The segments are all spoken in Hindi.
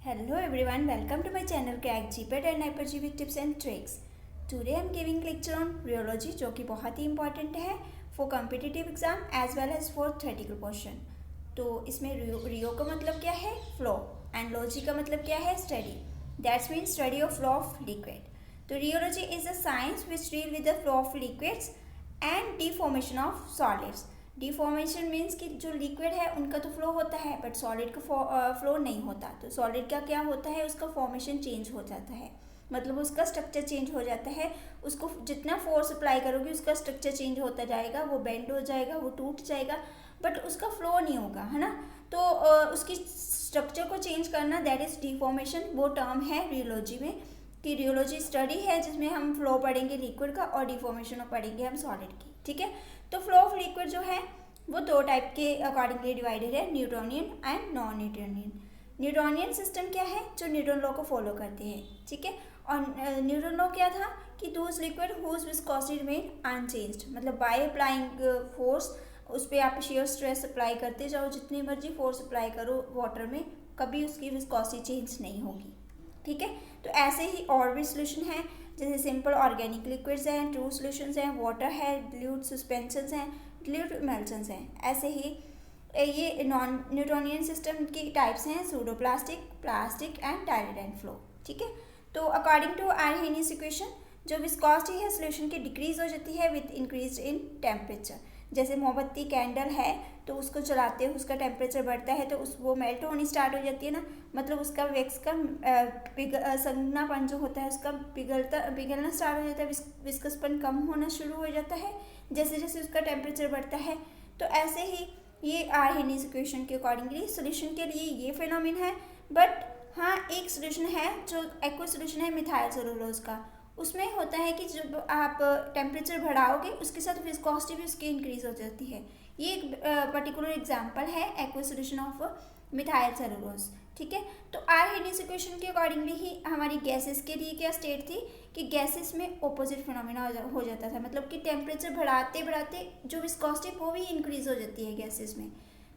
Hello everyone, welcome to my channel Crack GPAT and Hyperg with tips and tricks. Today I am giving lecture on rheology जो कि बहुत ही important है for competitive exam as well as for theoretical portion. तो इसमें रियो का मतलब क्या है? Flow and logy का मतलब क्या है? Study. That means study of flow of liquid. तो rheology is a science which deal with the flow of liquids and deformation of solids. Deformation means कि जो लिक्विड है उनका तो फ्लो होता है बट सॉलिड का फ्लो नहीं होता. तो सॉलिड का क्या होता है, उसका फॉर्मेशन चेंज हो जाता है, मतलब उसका स्ट्रक्चर चेंज हो जाता है. उसको जितना फोर्स अप्लाई करोगे उसका स्ट्रक्चर चेंज होता जाएगा, वो बेंड हो जाएगा, वो टूट जाएगा, बट उसका फ्लो नहीं होगा, है ना. तो उसकी स्ट्रक्चर को चेंज करना दैट इज डिफॉर्मेशन. वो टर्म है रियोलॉजी में कि रियोलॉजी स्टडी है जिसमें हम फ्लो पढ़ेंगे लिक्विड का और डिफॉर्मेशन पढ़ेंगे हम सॉलिड की. ठीक है, तो फ्लो ऑफ लिक्विड जो है वो दो टाइप के अकॉर्डिंगली डिवाइडेड है, Newtonian and non Newtonian. Newtonian system क्या है, जो न्यूटन लॉ को फॉलो करते हैं. ठीक है, और न्यूटन लॉ क्या था कि those liquid whose viscosity remain unchanged, मतलब बाय अप्लाइंग फोर्स उस पर आप शेयर स्ट्रेस अप्लाई करते जाओ, जितनी मर्जी फोर्स अप्लाई करो वाटर में, कभी उसकी विस्कोसिटी चेंज नहीं होगी. ठीक है, तो ऐसे ही और भी सोल्यूशन है, जैसे सिंपल ऑर्गेनिक लिक्विड्स हैं, ट्रू सोल्यूशंस हैं, वाटर है, डिल्यूट सस्पेंशंस हैं, डिल्यूट इमल्शंस हैं. ऐसे ही ये नॉन न्यूटोनियन सिस्टम की टाइप्स हैं, pseudoplastic, plastic and direct and flow. ठीक है, तो अकॉर्डिंग टू आर्हेनियस इक्वेशन जो विस्कोसिटी है सोल्यूशन की डिक्रीज हो जाती है विद इंक्रीज इन टेम्परेचर. जैसे मोमबत्ती कैंडल है तो उसको जलाते हो उसका टेम्परेचर बढ़ता है तो वो मेल्ट होनी स्टार्ट हो जाती है ना, मतलब उसका वैक्स का संघनापन जो होता है उसका पिघलना स्टार्ट हो जाता है, विस्कसपन कम होना शुरू हो जाता है जैसे जैसे उसका टेम्परेचर बढ़ता है. तो ऐसे ही ये आर्हेनियस इक्वेशन के अकॉर्डिंगली सोल्यूशन के लिए ये फिनोमिन है. बट हाँ, एक सोल्यूशन है जो एक्वस सोल्यूशन है मिथाइल सेलुलोज का, उसमें होता है कि जब आप टेम्परेचर बढ़ाओगे उसके साथ विस्कोसिटी भी उसकी इंक्रीज हो जाती है. ये एक पर्टिकुलर एग्जांपल है aqueous solution of methyl cellulose. ठीक है, तो आर्हेनियस इक्वेशन के अकॉर्डिंगली ही हमारी गैसेस के लिए क्या स्टेट थी कि गैसेस में ऑपोजिट फिनोमिना हो जाता था, मतलब कि टेम्परेचर बढ़ाते बढ़ाते जो विस्कोसिटी वो भी इंक्रीज हो जाती है गैसेस में.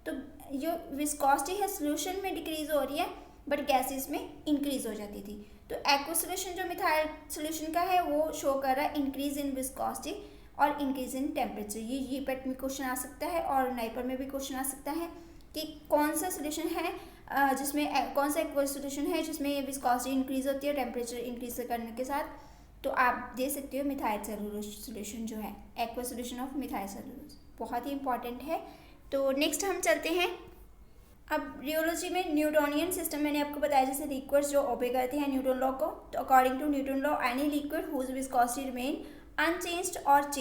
तो जो विस्कोसिटी है सोल्यूशन में डिक्रीज हो रही है बट गैसेस में इंक्रीज हो जाती थी. तो एक्वस सोल्यूशन जो मिथाइल सोल्यूशन का है वो शो कर रहा है इंक्रीज इन विस्कोसिटी और इंक्रीज इन टेम्परेचर. ये पेट में क्वेश्चन आ सकता है और नाइपर में भी क्वेश्चन आ सकता है कि कौन सा सोल्यूशन है जिसमें कौन सा एक्वस सोल्यूशन है जिसमें विस्कोसिटी इंक्रीज होती है टेम्परेचर इंक्रीज करने के साथ. तो आप दे सकते हो मिथाइल सेलुलोज सोल्यूशन जो है aqueous solution of methyl cellulose, बहुत ही इंपॉर्टेंट है. तो नेक्स्ट हम चलते हैं. अब रियोलॉजी में न्यूटोनियन सिस्टम मैंने आपको बताया, जैसे लिक्विड्स जो ओबे करते हैं न्यूटन लॉ को. तो according to Newton law any liquid whose viscosity remain unchanged और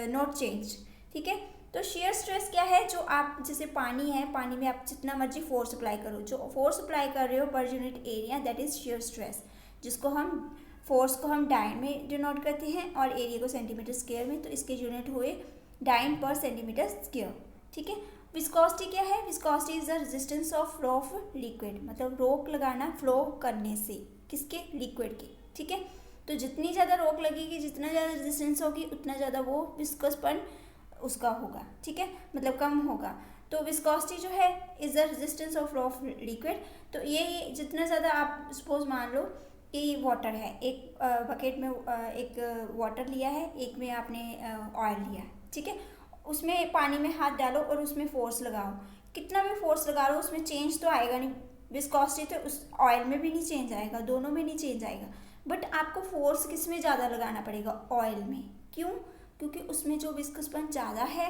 नॉट चेंज्ड. ठीक है, तो शेयर स्ट्रेस क्या है, जो आप जैसे पानी है, पानी में आप जितना मर्जी फोर्स अप्लाई करो, जो फोर्स अप्लाई कर रहे हो per unit area that is shear stress, जिसको हम फोर्स को हम डाइन में डिनोट करते हैं और एरिया को सेंटीमीटर स्क्वायर में. तो इसके यूनिट हुए डाइन पर सेंटीमीटर स्क्वायर. ठीक है, विस्कोसिटी क्या है, viscosity is the resistance of flow of liquid, मतलब रोक लगाना फ्लो करने से, किसके, लिक्विड के. ठीक है, तो जितनी ज़्यादा रोक लगेगी, जितना ज़्यादा रेजिस्टेंस होगी, उतना ज़्यादा वो विस्कसपन उसका होगा. ठीक है, मतलब कम होगा. तो विस्कोसिटी जो है is the resistance of flow of liquid. तो ये जितना ज़्यादा आप सपोज मान लो कि वाटर है, एक बकेट में एक वाटर लिया है, एक में आपने ऑयल लिया है. ठीक है, उसमें पानी में हाथ डालो और उसमें फोर्स लगाओ, कितना भी फोर्स लगा लो उसमें चेंज तो आएगा नहीं. विस्कोसिटी तो उस ऑयल में भी नहीं चेंज आएगा, दोनों में नहीं चेंज आएगा. बट आपको फोर्स किस में ज़्यादा लगाना पड़ेगा, ऑयल में. क्यों, क्योंकि उसमें जो विस्कसपन ज़्यादा है,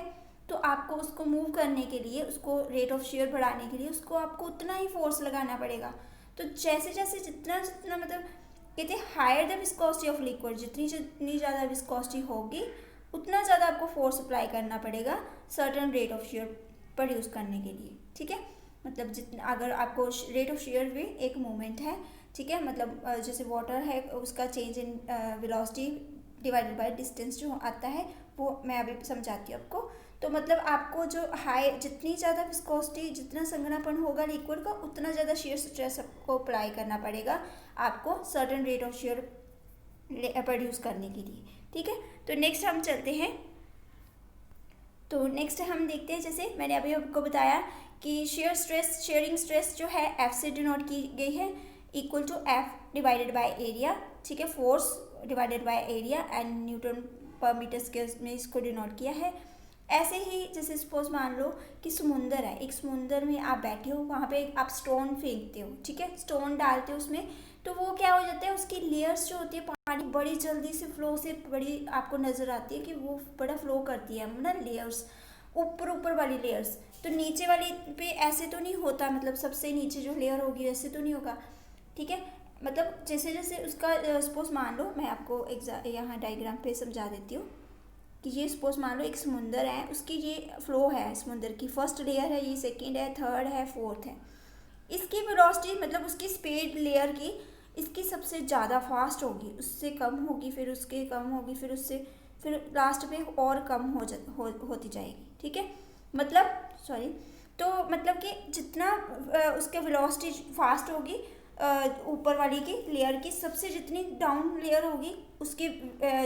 तो आपको उसको मूव करने के लिए, उसको रेट ऑफ शेयर बढ़ाने के लिए उसको आपको उतना ही फोर्स लगाना पड़ेगा. तो जैसे जैसे जितना जितना मतलब कहते हैं higher the viscosity of liquid, जितनी जितनी ज़्यादा विस्कोसिटी होगी उतना ज़्यादा आपको फोर्स अप्लाई करना पड़ेगा certain rate of share produce करने के लिए. ठीक है, मतलब जितना अगर आपको रेट ऑफ शेयर भी एक मूवमेंट है. ठीक है, मतलब जैसे वाटर है उसका change in velocity divided by distance जो आता है वो मैं अभी समझाती हूँ आपको. तो मतलब आपको जो हाई जितनी ज़्यादा विस्कोसिटी, जितना संघनापन होगा लिक्विड का, उतना ज़्यादा शेयर स्ट्रेस आपको अप्लाई करना पड़ेगा आपको certain rate of share produce करने के लिए. ठीक है, तो नेक्स्ट हम चलते हैं. तो नेक्स्ट हम देखते हैं, जैसे मैंने अभी आपको बताया कि शेयरिंग स्ट्रेस जो है एफ से डिनोट की गई है. Equal to F divided by area, ठीक है, force divided by area and newton per metre square में इसको डिनोट किया है। ऐसे ही जैसे सपोज मान लो कि समुंदर है, एक समुंदर में आप बैठे हो, वहाँ पे आप स्टोन फेंकते हो, ठीक है, स्टोन डालते हो उसमें, तो वो क्या हो जाता है, उसकी लेयर्स जो होती है पानी बड़ी जल्दी से फ्लो से बड़ी आपको नज़र आती है कि वो बड़ा फ्लो करती है ना, लेयर्स ऊपर वाली लेयर्स। तो नीचे वाली पे ऐसे तो नहीं होता, मतलब सबसे नीचे जो लेयर होगी वैसे तो नहीं होगा, ठीक है। मतलब जैसे जैसे उसका सपोज मान लो, मैं आपको यहाँ डायग्राम पे समझा देती हूँ कि ये सपोज मान लो एक समुंदर है, उसकी ये फ्लो है समुंदर की, फर्स्ट लेयर है, ये सेकंड है, थर्ड है, फोर्थ है। इसकी वेलोसिटी मतलब उसकी स्पीड लेयर की, इसकी सबसे ज़्यादा फास्ट होगी, उससे कम होगी, फिर उसके कम होगी, फिर उससे फिर लास्ट पे और कम होती जाएगी, ठीक है। मतलब सॉरी, तो मतलब कि जितना उसके वेलोसिटी फास्ट होगी ऊपर वाली की लेयर की, सबसे जितनी डाउन लेयर होगी उसकी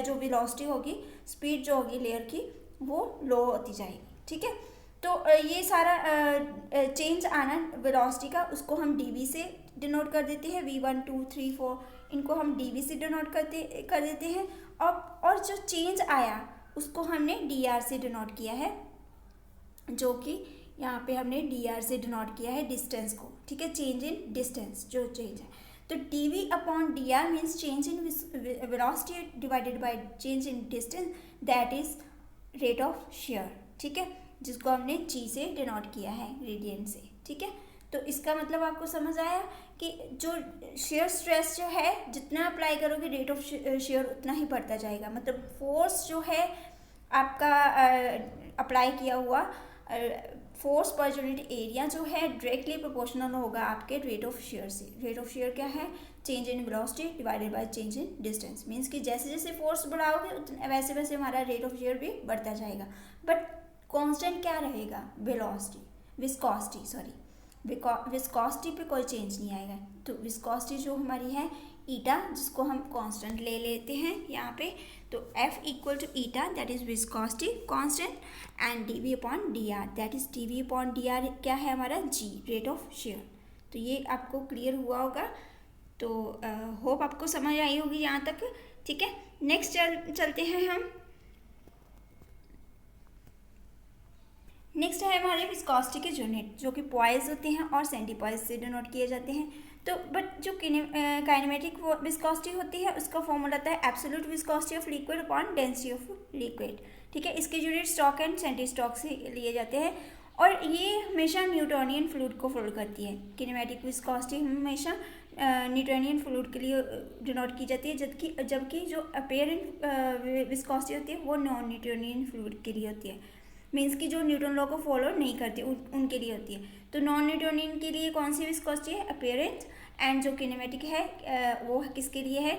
जो वेलोसिटी होगी, स्पीड जो होगी लेयर की, वो लो होती जाएगी, ठीक है। तो ये सारा चेंज आना वेलोसिटी का, उसको हम dv से डिनोट कर देते हैं, v1 2 3 4 इनको हम dv से डिनोट कर देते हैं। और जो चेंज आया उसको हमने dr से डिनोट किया है, जो कि यहाँ पे हमने dr से डिनोट किया है डिस्टेंस को, ठीक है, चेंज इन डिस्टेंस जो चेंज है। तो dv upon dr means change in velocity divided by change in distance, that is rate of share, ठीक है, जिसको हमने g से डिनोट किया है रेडियन से, ठीक है। तो इसका मतलब आपको समझ आया कि जो शेयर स्ट्रेस जो है जितना अप्लाई करोगे रेट ऑफ शेयर उतना ही बढ़ता जाएगा। मतलब फोर्स जो है आपका अप्लाई किया हुआ फोर्स पर यूनिट एरिया जो है डायरेक्टली प्रोपोर्शनल होगा आपके रेट ऑफ शेयर से। रेट ऑफ शेयर क्या है, change in velocity divided by change in distance, means कि जैसे जैसे फोर्स बढ़ाओगे वैसे वैसे हमारा रेट ऑफ शेयर भी बढ़ता जाएगा। बट कांस्टेंट क्या रहेगा, वेलोसिटी, विस्कोसिटी सॉरी, विस्कोसिटी पे कोई चेंज नहीं आएगा। तो विस्कोसिटी जो हमारी है ईटा, जिसको हम कांस्टेंट ले लेते हैं यहाँ पे, तो F equal to eta that is viscosity constant and dv upon dr that is dv upon dr क्या है हमारा g, रेट ऑफ शेयर। तो ये आपको क्लियर हुआ होगा, तो होप आपको समझ आई होगी यहाँ तक, ठीक है। नेक्स्ट चलते हैं हम, नेक्स्ट है हमारे विस्कोसिटी के यूनिट जो कि पॉइज होते हैं और सेंटीपॉइज से डिनोट किए जाते हैं। तो बट जो काइनेमेटिक विस्कोसिटी होती है उसका फॉर्मूला आता है absolute viscosity of liquid upon density of liquid, ठीक है। इसके unit stoke and centistoke से लिए जाते हैं और ये हमेशा न्यूटोनियन फ्लूइड को फॉलो करती है। किनेमेटिक विस्कोसिटी हमेशा न्यूटोनियन फ्लूइड के लिए डिनोट की जाती है, जबकि जो अपेरेंट विस्कोसिटी होती है वो नॉन न्यूटोनियन फ्लूइड के लिए होती है, मीन्स कि जो न्यूटन लॉ को फॉलो नहीं करती उनके लिए होती है। तो नॉन न्यूटोनियन के लिए कौन सी विस्कोसिटी है, अपेरेंट, एंड जो किनेमेटिक है वो किसके लिए है,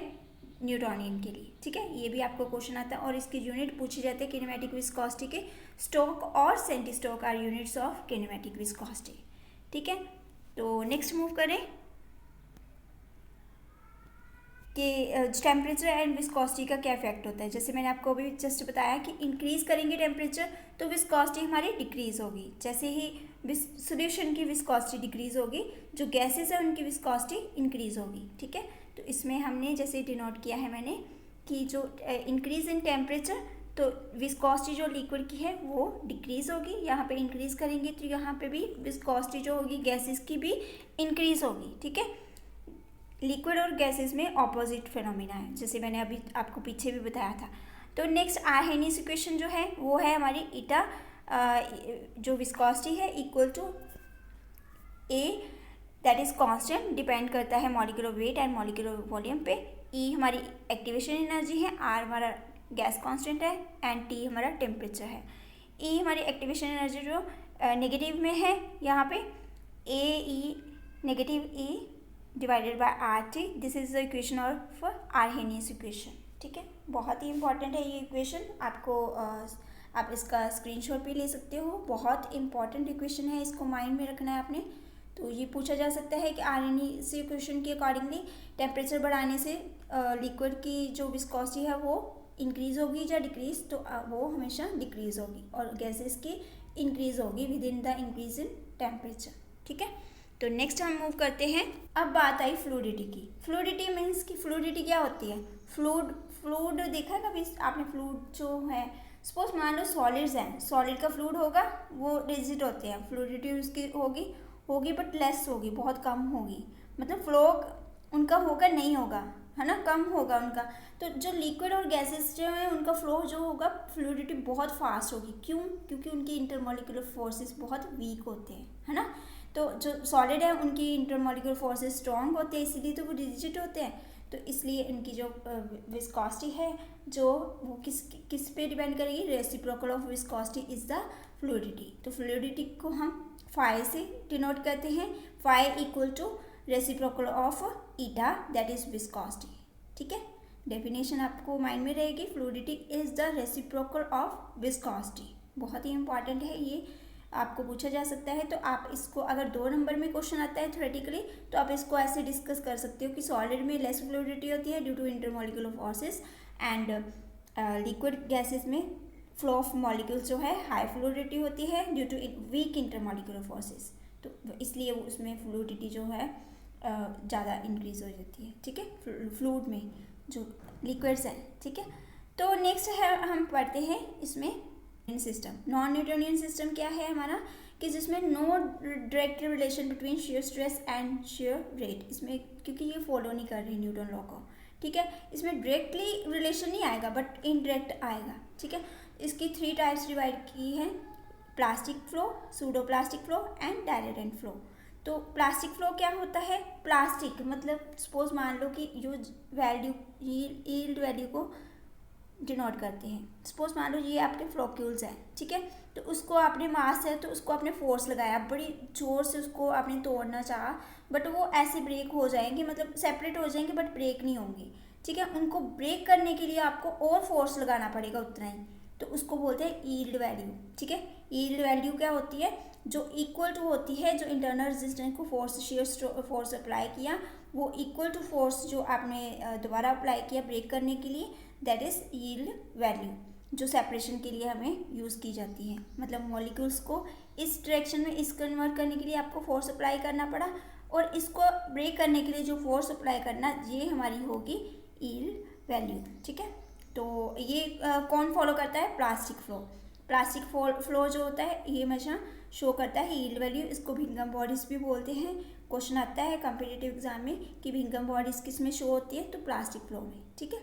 न्यूटोनियन के लिए, ठीक है। ये भी आपको क्वेश्चन आता है और इसके यूनिट पूछे जाते हैं किनेमेटिक विस्कोसिटी के। स्टोक और centistoke are units of kinematic viscosity, ठीक है। तो नेक्स्ट मूव करें कि टेम्परेचर एंड विस्कोसिटी का क्या इफेक्ट होता है। जैसे मैंने आपको अभी जस्ट बताया कि इंक्रीज करेंगे टेम्परेचर तो विस्कोसिटी हमारी डिक्रीज होगी, जैसे ही सॉल्यूशन की विस्कोसिटी डिक्रीज होगी जो गैसेस है उनकी विस्कोसिटी इंक्रीज होगी, ठीक है। तो इसमें हमने जैसे डिनोट किया है मैंने कि जो इंक्रीज इन टेम्परेचर तो विस्कोसिटी जो लिक्विड की है वो डिक्रीज होगी, यहाँ पे इंक्रीज करेंगे तो यहाँ पे भी विस्कोसिटी जो होगी गैसेस की भी इंक्रीज होगी, ठीक है। लिक्विड और गैसेस में ऑपोजिट फिनोमिना है, जैसे मैंने अभी आपको पीछे भी बताया था। तो नेक्स्ट आर्हेनियस इक्वेशन जो है वो है हमारी ईटा जो विस्कोसिटी है equal to A that is constant, depend करता है molecular weight and molecular volume पे। ई हमारी एक्टिवेशन एनर्जी है, आर हमारा गैस कांस्टेंट है एंड टी हमारा टेम्परेचर है। ई हमारी एक्टिवेशन एनर्जी जो नेगेटिव में है यहाँ पे A E negative E divided by R T, this is the equation of Arrhenius equation, ठीक है। बहुत ही इंपॉर्टेंट है ये इक्वेशन, आपको आप इसका स्क्रीनशॉट भी ले सकते हो, बहुत इंपॉर्टेंट इक्वेशन है, इसको माइंड में रखना है आपने। तो ये पूछा जा सकता है कि आर्हेनियस इक्वेशन के अकॉर्डिंगली टेम्परेचर बढ़ाने से लिक्विड की जो विस्कोसिटी है वो इंक्रीज होगी या डिक्रीज, तो वो हमेशा डिक्रीज होगी और गैसेस की इंक्रीज होगी with in the increase in temperature, ठीक है। तो नेक्स्ट हम मूव करते हैं। अब बात आई फ्लूइडिटी की। फ्लूइडिटी मीन्स कि फ्लूइडिटी क्या होती है? फ्लूइड देखा है कभी आपने? फ्लूइड जो है, सपोज मान लो सॉलिड्स हैं, सॉलिड का फ्लूइड होगा, वो रिजिड होते हैं, फ्लूइडिटी उसकी होगी बट लेस होगी, बहुत कम होगी, मतलब फ्लो उनका होगा नहीं होगा, है ना, कम होगा उनका। तो जो लिक्विड और गैसेस जो हैं उनका फ्लो जो होगा, फ्लूइडिटी बहुत फास्ट होगी। क्यों? क्योंकि उनकी इंटरमॉलिक्यूलर फोर्सेस बहुत वीक होते हैं, है ना। तो जो सॉलिड है उनकी इंटरमॉलिक्यूलर फोर्सेस स्ट्रॉन्ग होते हैं, इसीलिए तो वो रिजिड होते हैं। तो इसलिए इनकी जो विस्कोसिटी है जो वो किस पे डिपेंड करेगी? Reciprocal of viscosity is the fluidity. तो फ्लूइडिटी को हम फाई से डिनोट करते हैं। Phi equal to reciprocal of eta, that is viscosity. ठीक है, डेफिनेशन आपको माइंड में रहेगी। Fluidity is the reciprocal of viscosity. बहुत ही इंपॉर्टेंट है ये, आपको पूछा जा सकता है। तो आप इसको अगर 2 नंबर में क्वेश्चन आता है थ्योरेटिकली, तो आप इसको ऐसे डिस्कस कर सकते हो कि सॉलिड में लेस फ्लूइडिटी होती है due to intermolecular forces, and liquid gases में फ्लो ऑफ मॉलिक्यूल्स जो है हाई फ्लूइडिटी होती है due to weak intermolecular forces. तो इसलिए उसमें फ्लूइडिटी जो है ज़्यादा इंक्रीज हो जाती है। ठीक है, फ्लूइड में जो लिक्विड्स हैं। ठीक है, तो नेक्स्ट है हम पढ़ते हैं इसमें सिस्टम। नॉन न्यूटोनियन सिस्टम क्या है हमारा? कि जिसमें no direct relation between shear stress and shear rate. इसमें क्योंकि ये फॉलो नहीं कर रही न्यूटन लॉ को, ठीक है, इसमें डायरेक्टली रिलेशन नहीं आएगा बट इनडायरेक्ट आएगा। ठीक है, इसकी 3 टाइप्स डिवाइड की है, plastic flow, pseudo plastic flow and direct flow. तो प्लास्टिक फ्लो क्या होता है? प्लास्टिक मतलब सपोज मान लो कि यूज वैल्यू, यील्ड वैल्यू को डिनोट करते हैं। सपोज मान लो ये आपके फ्लोक्यूल्स हैं, ठीक है, तो उसको आपने मास है तो उसको आपने फोर्स लगाया, बड़ी जोर से उसको आपने तोड़ना चाहा, बट वो ऐसे ब्रेक हो जाएंगे, मतलब सेपरेट हो जाएंगे बट ब्रेक नहीं होंगे। ठीक है, उनको ब्रेक करने के लिए आपको और फोर्स लगाना पड़ेगा उतना ही, तो उसको बोलते हैं यील्ड वैल्यू। ठीक है, यील्ड वैल्यू क्या होती है? जो इक्वल टू होती है जो इंटरनल रेजिस्टेंस को फोर्स, शेयर फोर्स अप्लाई किया, वो इक्वल टू फोर्स जो आपने दोबारा अप्लाई किया ब्रेक करने के लिए, दैट इज यील्ड वैल्यू, जो सेपरेशन के लिए हमें यूज़ की जाती है। मतलब मॉलिक्यूल्स को इस डायरेक्शन में इस कन्वर्ट करने के लिए आपको फोर्स अप्लाई करना पड़ा, और इसको ब्रेक करने के लिए जो फोर्स अप्लाई करना, ये हमारी होगी यील्ड वैल्यू। ठीक है, तो ये कौन फॉलो करता है? Plastic flow. प्लास्टिक फ्लो जो होता है ये हमेशा शो करता है यील्ड वैल्यू। इसको भिंगम बॉडीज भी बोलते हैं। क्वेश्चन आता है कॉम्पिटिटिव एग्जाम में कि भिंगम बॉडीज किस में शो होती है? तो प्लास्टिक फ्लो में। ठीक है,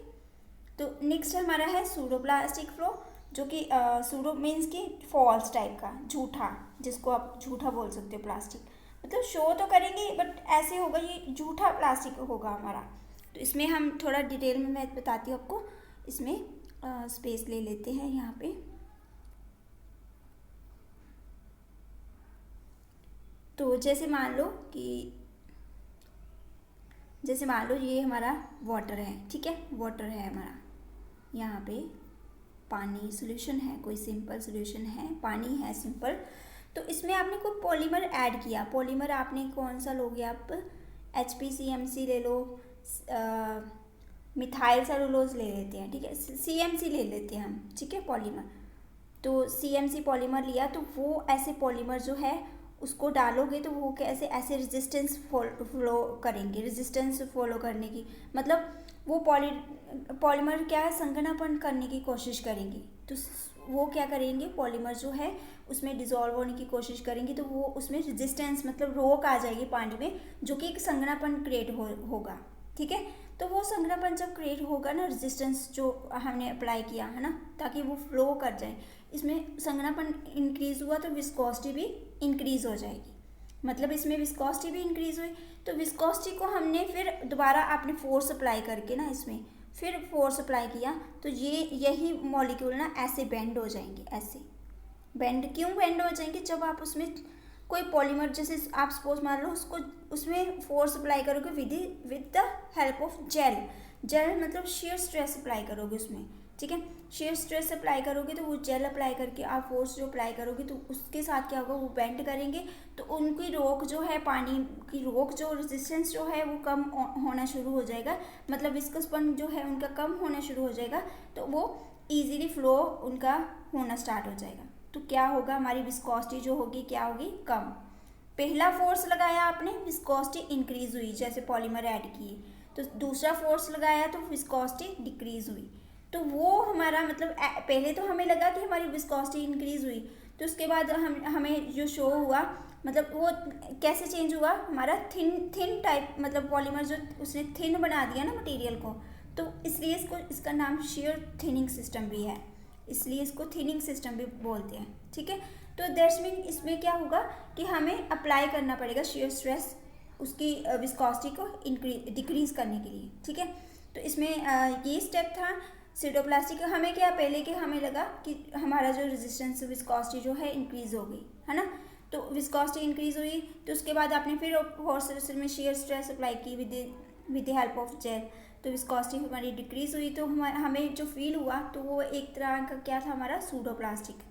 तो नेक्स्ट हमारा है सूडो प्लास्टिक फ्लो, जो कि सूडो मीन्स कि फॉल्स टाइप का, झूठा, जिसको आप झूठा बोल सकते हो। प्लास्टिक मतलब शो तो करेंगे बट ऐसे होगा, ये झूठा प्लास्टिक होगा हमारा। तो इसमें हम थोड़ा डिटेल में मैं बताती हूँ आपको। इसमें स्पेस ले लेते हैं यहाँ पे। तो जैसे मान लो ये हमारा वाटर है। ठीक है, वाटर है हमारा, यहाँ पे पानी सोल्यूशन है, कोई सिंपल सोल्यूशन है, पानी है सिंपल। तो इसमें आपने कोई पॉलीमर ऐड किया। पॉलीमर आपने कौन सा लोगे आप? HPCMC ले लो, मिथाइल सेलुलोज ले लेते हैं। ठीक है, CMC ले लेते हैं हम। ठीक है, पॉलीमर, तो CMC पॉलीमर लिया, तो वो ऐसे पॉलीमर जो है उसको डालोगे तो वो कैसे ऐसे रेजिस्टेंस फॉलो करेंगे। रेजिस्टेंस फॉलो करने की मतलब वो पॉलीमर क्या है, संघनन करने की कोशिश करेंगे। तो वो क्या करेंगे, पॉलीमर जो है उसमें डिजोल्व होने की कोशिश करेंगे, तो वो उसमें रेजिस्टेंस मतलब रोक आ जाएगी पानी में, जो कि एक संघनन क्रिएट होगा। ठीक है, तो वो संघनन जब क्रिएट होगा ना, रेजिस्टेंस जो हमने अप्लाई किया है ना, ताकि वो फ्लो कर जाए, इसमें संघनन इंक्रीज हुआ तो विस्कोसिटी भी इंक्रीज हो जाएगी। मतलब इसमें विस्कोसिटी भी इंक्रीज हुई, तो विस्कोसिटी को हमने फिर दोबारा आपने फोर्स अप्लाई करके ना, इसमें फिर फोर्स अप्लाई किया, तो यही मॉलिक्यूल ना ऐसे बेंड हो जाएंगे। ऐसे बेंड क्यों बेंड हो जाएंगे? जब आप उसमें कोई पॉलीमर, जैसे आप सपोज मान लो उसको उसमें फोर्स अप्लाई करोगे with the help of gel मतलब शेयर स्ट्रेस अप्लाई करोगे उसमें। ठीक है, शेयर स्ट्रेस अप्लाई करोगे तो वो जेल अप्लाई करके आप फोर्स जो अप्लाई करोगे तो उसके साथ क्या होगा, वो बेंड करेंगे, तो उनकी रोक जो है, पानी की रोक जो रेजिस्टेंस जो है वो कम होना शुरू हो जाएगा, मतलब विस्कसपन जो है उनका कम होना शुरू हो जाएगा, तो वो ईजीली फ्लो उनका होना स्टार्ट हो जाएगा। तो क्या होगा, हमारी विस्कोसिटी जो होगी क्या होगी, कम। पहला फोर्स लगाया आपने, विस्कोसिटी इंक्रीज हुई, जैसे पॉलीमर ऐड किए, तो दूसरा फोर्स लगाया तो विस्कोसिटी डिक्रीज हुई। तो वो हमारा मतलब पहले तो हमें लगा कि हमारी विस्कोसिटी इंक्रीज हुई, तो उसके बाद हमें जो शो हुआ मतलब वो कैसे चेंज हुआ, हमारा थिन टाइप मतलब पॉलीमर जो उसने थिन बना दिया ना मटेरियल को, तो इसलिए इसका नाम शेयर थिनिंग सिस्टम भी है, इसलिए इसको थिनिंग सिस्टम भी बोलते हैं। ठीक है, तो दैट्स मीन इसमें क्या होगा कि हमें अप्लाई करना पड़ेगा शेयर स्ट्रेस उसकी विस्कोसिटी को डिक्रीज करने के लिए। ठीक है, तो इसमें ये स्टेप था सीडोप्लास्टिक। हमें क्या पहले के हमें लगा कि हमारा जो रेजिस्टेंस विस्कोसिटी जो है इंक्रीज हो गई है ना, तो विस्कोसिटी इंक्रीज हुई, तो उसके बाद आपने फिर हॉर्स में शेयर स्ट्रेस अप्लाई की with the help of gel, तो विस्कोसिटी हमारी डिक्रीज हुई, तो हमें जो फील हुआ तो वो एक तरह का क्या था, हमारा सूडोप्लास्टिक।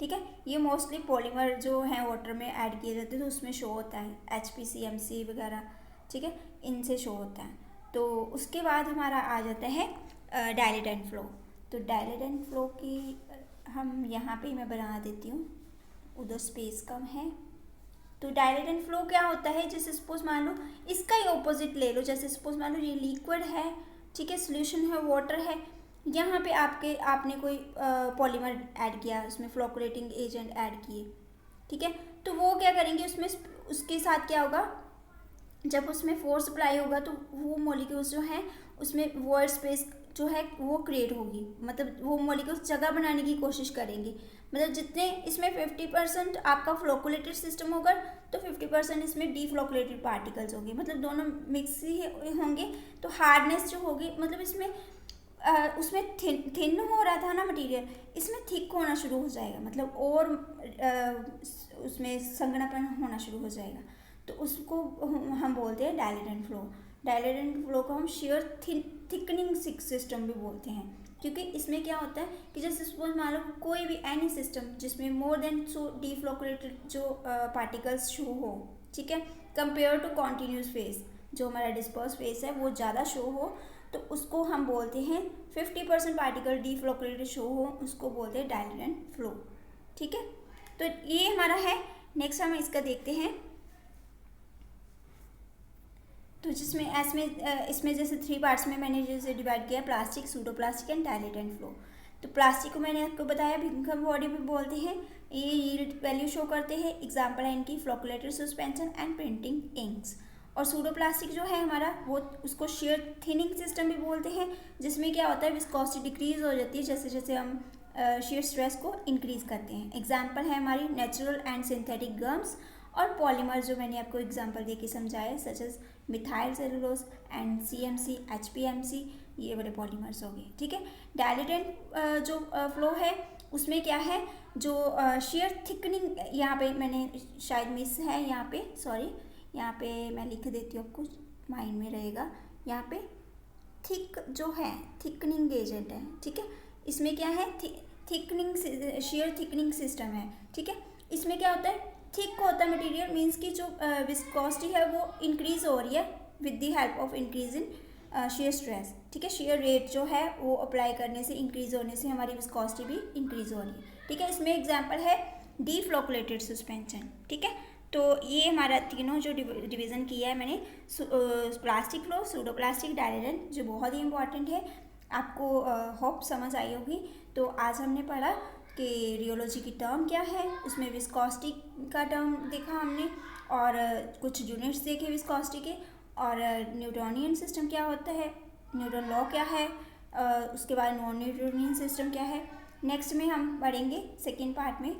ठीक है, ये मोस्टली पॉलीमर जो है वाटर में ऐड किए जाते हैं तो उसमें शो होता है, HPCMC वगैरह। ठीक है, इनसे शो होता है। तो उसके बाद हमारा आ जाता है डायलेट एंड फ्लो। तो डायलेट एंड फ्लो की हम यहाँ पे मैं बना देती हूँ, उधर स्पेस कम है। तो डायलेट एंड फ्लो क्या होता है, जैसे सपोज मान लो इसका ही ऑपोजिट ले लो, जैसे सपोज मान लो ये लिक्विड है, ठीक है, सोल्यूशन है, वाटर है, यहाँ पे आपने कोई पॉलीमर ऐड किया, उसमें फ्लोकुलेटिंग एजेंट ऐड किए। ठीक है, तो वो क्या करेंगे, उसमें उसके साथ क्या होगा, जब उसमें फोर्स अप्लाई होगा तो वो मॉलिक्यूल्स जो हैं उसमें वॉइड स्पेस जो है वो क्रिएट होगी, मतलब वो मॉलिक्यूल्स जगह बनाने की कोशिश करेंगे। मतलब जितने इसमें 50% आपका फ्लोकुलेटेड सिस्टम होगा तो 50% इसमें डीफ्लोकुलेटेड पार्टिकल्स होंगे, मतलब दोनों मिक्स ही होंगे। तो हार्डनेस जो होगी मतलब इसमें उसमें थिन हो रहा था ना मटेरियल, इसमें थिक होना शुरू हो जाएगा, मतलब और उसमें संघनापन होना शुरू हो जाएगा, तो उसको हम बोलते हैं dilate and flow. Dilate and flow को हम शेयर थिकनिंग सिस्टम भी बोलते हैं, क्योंकि इसमें क्या होता है कि जैसे सपोज मान लो कोई भी एनी सिस्टम जिसमें मोर देन सो डीफ्लोकुलेटेड जो पार्टिकल्स शो हो, ठीक है, कंपेयर टू कॉन्टीन्यूस फेज, जो हमारा डिस्पर्स फेज है वो ज़्यादा शो हो, तो उसको हम बोलते हैं 50% पार्टिकल डीफ्लोकुलेटेड शो हो, उसको बोलते हैं डायलेट एंड फ्लो। ठीक है, तो ये हमारा है। नेक्स्ट हम इसका देखते हैं, तो इसमें जैसे 3 पार्ट्स में मैंने जैसे डिवाइड किया, plastic, pseudoplastic and dilate and flow. तो प्लास्टिक को मैंने आपको बताया भिंगम बॉडी भी बोलते हैं, ये यील्ड वैल्यू शो करते हैं, एग्जांपल है इनकी flocculated suspension and printing inks. और सूडोप्लास्टिक जो है हमारा वो उसको शेयर थिनिंग सिस्टम भी बोलते हैं, जिसमें क्या होता है विस्कोसिटी डिक्रीज हो जाती है जैसे जैसे हम शेयर स्ट्रेस को इंक्रीज करते हैं। एग्जाम्पल है हमारी नेचुरल एंड सिंथेटिक गम्स और पॉलीमर जो मैंने आपको एग्जांपल देके समझाया, such as methyl cellulose and CMC, HPMC, ये बड़े पॉलीमर्स हो गए। ठीक है, डायलेट एंड जो फ्लो है उसमें क्या है, जो शेयर थिकनिंग, यहाँ पे मैंने शायद मिस है, यहाँ पे सॉरी, यहाँ पे मैं लिख देती हूँ, आपको माइंड में रहेगा। यहाँ पे थिक जो है थिकनिंग एजेंट है, ठीक है, इसमें क्या है थिकनिंग शेयर थिकनिंग सिस्टम है। ठीक है, इसमें क्या होता है, थिक होता है मटेरियल, मीन्स की जो विस्कोसिटी है वो इंक्रीज हो रही है with the help of increase in shear stress. ठीक है, शेयर रेट जो है वो अप्लाई करने से इंक्रीज होने से हमारी विस्कोसिटी भी इंक्रीज हो रही है। ठीक है, इसमें एग्जांपल है डीफ्लोकुलेटेड सस्पेंशन। ठीक है, तो ये हमारा तीनों जो डिवीज़न किया है मैंने, plastic flow, pseudoplastic, dilate and, जो बहुत ही इंपॉर्टेंट है, आपको होप समझ आई होगी। तो आज हमने पढ़ा कि रियोलॉजी की टर्म क्या है, उसमें विस्कोसिटी का टर्म देखा हमने, और कुछ यूनिट्स देखे विस्कोसिटी के, और न्यूटोनियन सिस्टम क्या होता है, न्यूटन लॉ क्या है, उसके बाद नॉन न्यूटोनियन सिस्टम क्या है। नेक्स्ट में हम पढ़ेंगे सेकेंड पार्ट में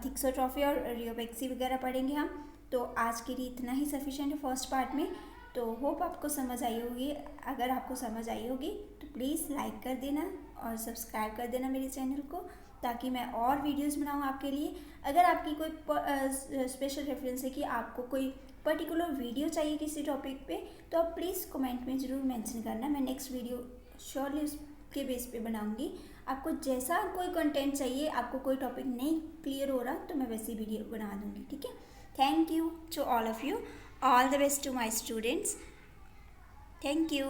थिक्सोट्रॉफी और रियोपेक्सी वगैरह पढ़ेंगे हम। तो आज के लिए इतना ही सफिशिएंट है फर्स्ट पार्ट में। तो होप आपको समझ आई होगी। अगर आपको समझ आई होगी तो प्लीज़ लाइक कर देना और सब्सक्राइब कर देना मेरे चैनल को, ताकि मैं और वीडियोस बनाऊँ आपके लिए। अगर आपकी कोई स्पेशल रेफरेंस है कि आपको कोई पर्टिकुलर वीडियो चाहिए किसी टॉपिक पे, तो आप प्लीज़ कमेंट में ज़रूर मेंशन करना। मैं नेक्स्ट वीडियो श्योरली उसके बेस पे बनाऊंगी। आपको जैसा कोई कंटेंट चाहिए, आपको कोई टॉपिक नहीं क्लियर हो रहा, तो मैं वैसी वीडियो बना दूंगी। ठीक है, thank you to all of you, all the best to my students, thank you.